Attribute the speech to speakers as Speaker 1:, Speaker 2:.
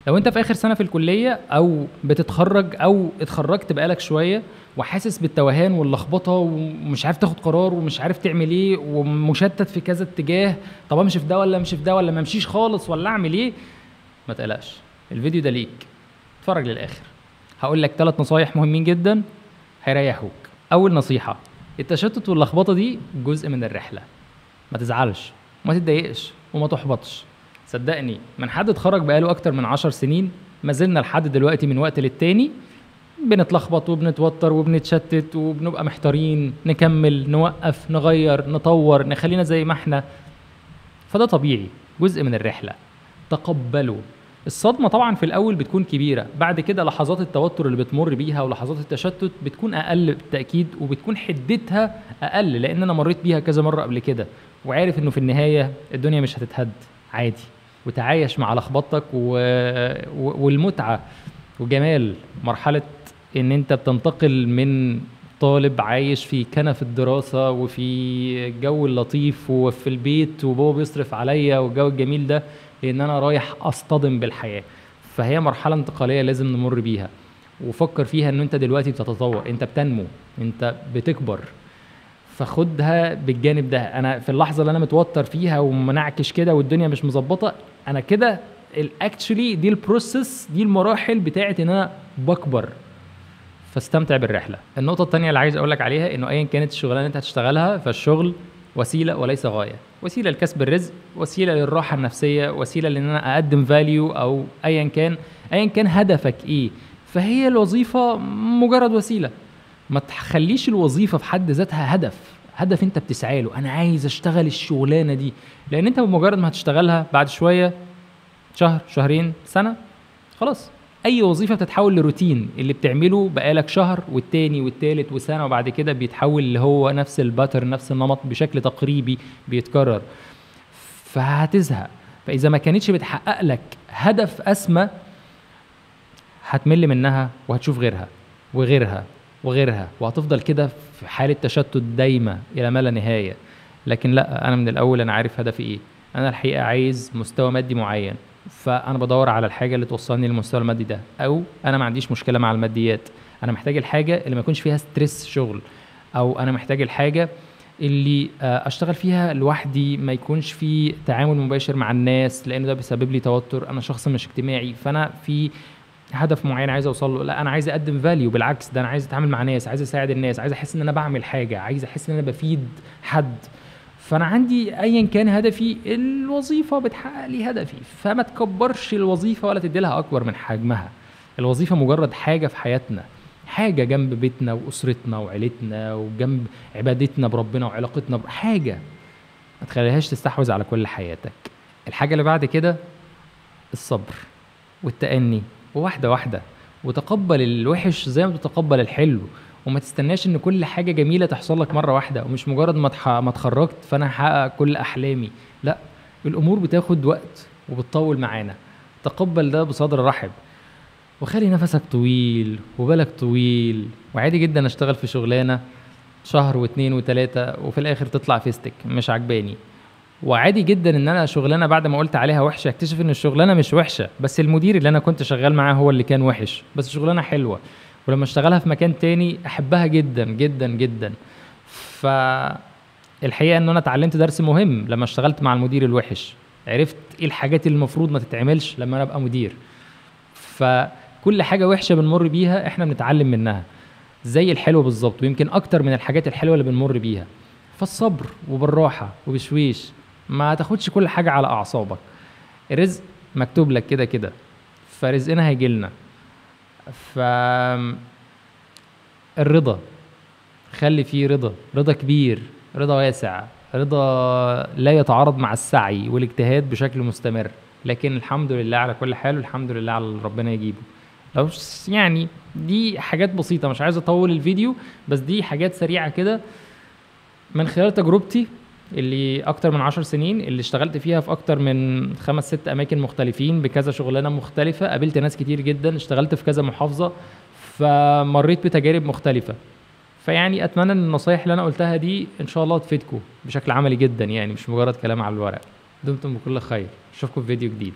Speaker 1: لو انت في اخر سنه في الكليه او بتتخرج او اتخرجت بقالك شويه وحاسس بالتوهان واللخبطه ومش عارف تاخد قرار ومش عارف تعمل ايه ومشتت في كذا اتجاه، طب امشي في ده ولا امشي في ده ولا ما امشيش خالص ولا اعمل ايه؟ ما تقلقش، الفيديو ده ليك، اتفرج للاخر. هقول لك 3 نصايح مهمين جدا هيريحوك. اول نصيحه، التشتت واللخبطه دي جزء من الرحله، ما تزعلش وما تتضايقش وما تحبطش. صدقني من حد اتخرج بقاله اكتر من 10 سنين ما زلنا لحد دلوقتي من وقت للتاني بنتلخبط وبنتوتر وبنتشتت وبنبقى محتارين، نكمل نوقف نغير نطور نخلينا زي ما احنا. فده طبيعي، جزء من الرحلة، تقبله. الصدمة طبعا في الأول بتكون كبيرة، بعد كده لحظات التوتر اللي بتمر بيها ولحظات التشتت بتكون أقل بالتأكيد، وبتكون حدتها أقل لأن أنا مريت بيها كذا مرة قبل كده وعارف إنه في النهاية الدنيا مش هتتهد، عادي. وتعايش مع لخبطتك والمتعة وجمال مرحلة إن أنت بتنتقل من طالب عايش في كنف الدراسة وفي الجو اللطيف وفي البيت وبابا بيصرف عليا والجو الجميل ده، لأن أنا رايح أصطدم بالحياة. فهي مرحلة انتقالية لازم نمر بيها، وفكر فيها إن أنت دلوقتي بتتطور، أنت بتنمو، أنت بتكبر. فخدها بالجانب ده. أنا في اللحظة اللي أنا متوتر فيها ومنعكش كده والدنيا مش مظبطة، أنا كده الاكشلي دي البروسيس، دي المراحل بتاعت إن أنا بكبر. فاستمتع بالرحله. النقطه الثانيه اللي عايز اقول لك عليها انه ايا كانت الشغلانه اللي انت هتشتغلها، فالشغل وسيله وليس غايه، وسيله لكسب الرزق، وسيله للراحه النفسيه، وسيله لان انا اقدم فاليو او ايا كان هدفك ايه. فهي الوظيفه مجرد وسيله، ما تخليش الوظيفه في حد ذاتها هدف انت بتسعى له. انا عايز اشتغل الشغلانه دي، لان انت بمجرد ما هتشتغلها بعد شويه، شهر شهرين سنه، خلاص اي وظيفه بتتحول لروتين، اللي بتعمله بقالك شهر والتاني والتالت وسنه، وبعد كده بيتحول اللي هو نفس الباترن، نفس النمط بشكل تقريبي بيتكرر، فهتزهق. فاذا ما كانتش بتحقق لك هدف اسمى هتمل منها وهتشوف غيرها وغيرها وغيرها، وهتفضل كده في حاله تشتت دايمه الى ما لا نهايه. لكن لا، انا من الاول انا عارف هدفي ايه. انا الحقيقه عايز مستوى مادي معين، فانا بدور على الحاجه اللي توصلني للمستوى المادي ده، او انا ما عنديش مشكله مع الماديات، انا محتاج الحاجه اللي ما يكونش فيها ستريس شغل، او انا محتاج الحاجه اللي اشتغل فيها لوحدي، ما يكونش في تعامل مباشر مع الناس لان ده بيسبب لي توتر، انا شخص مش اجتماعي، فانا في هدف معين عايز اوصل له. لا، انا عايز اقدم فاليو، بالعكس ده انا عايز اتعامل مع ناس، عايز اساعد الناس، عايز احس ان انا بعمل حاجه، عايز احس ان انا بفيد حد. فانا عندي ايا كان هدفي، الوظيفه بتحقق لي هدفي، فما تكبرش الوظيفه ولا تدي لها اكبر من حجمها. الوظيفه مجرد حاجه في حياتنا، حاجه جنب بيتنا واسرتنا وعيلتنا وجنب عبادتنا بربنا وعلاقتنا حاجه، ما تخليهاش تستحوذ على كل حياتك. الحاجه اللي بعد كده الصبر والتأني، وواحده واحده، وتقبل الوحش زي ما بتتقبل الحلو، وما تستناش ان كل حاجه جميله تحصل لك مره واحده، ومش مجرد ما اتخرجت فانا هحقق كل احلامي. لا، الامور بتاخد وقت وبتطول معانا. تقبل ده بصدر رحب، وخلي نفسك طويل وبالك طويل. وعادي جدا اشتغل في شغلانه شهر واثنين وثلاثه وفي الاخر تطلع فيستك مش عجباني، وعادي جدا ان انا شغلانه بعد ما قلت عليها وحشه اكتشف ان الشغلانه مش وحشه، بس المدير اللي انا كنت شغال معاه هو اللي كان وحش، بس شغلانه حلوه، ولما اشتغلها في مكان تاني احبها جدا جدا جدا. فالحقيقه ان انا اتعلمت درس مهم لما اشتغلت مع المدير الوحش، عرفت ايه الحاجات اللي المفروض ما تتعملش لما انا ابقى مدير. فكل حاجه وحشه بنمر بيها احنا بنتعلم منها زي الحلو بالظبط، ويمكن اكتر من الحاجات الحلوه اللي بنمر بيها. فالصبر وبالراحه وبشويش، ما تاخدش كل حاجه على اعصابك. الرزق مكتوب لك كده كده، فرزقنا هيجي لنا. الرضا، خلي فيه رضا كبير، رضا واسع، رضا لا يتعارض مع السعي والاجتهاد بشكل مستمر. لكن الحمد لله على كل حال، والحمد لله على اللي ربنا يجيبه. لو يعني دي حاجات بسيطة، مش عايز اطول الفيديو، بس دي حاجات سريعة كده من خلال تجربتي اللي اكتر من 10 سنين، اللي اشتغلت فيها في اكتر من 5-6 اماكن مختلفين بكذا شغلانة مختلفة، قابلت ناس كتير جدا، اشتغلت في كذا محافظة، فمريت بتجارب مختلفة. فيعني اتمنى ان النصايح اللي انا قلتها دي ان شاء الله تفيدكم بشكل عملي جدا، يعني مش مجرد كلام على الورق. دمتم بكل خير، اشوفكم في فيديو جديد.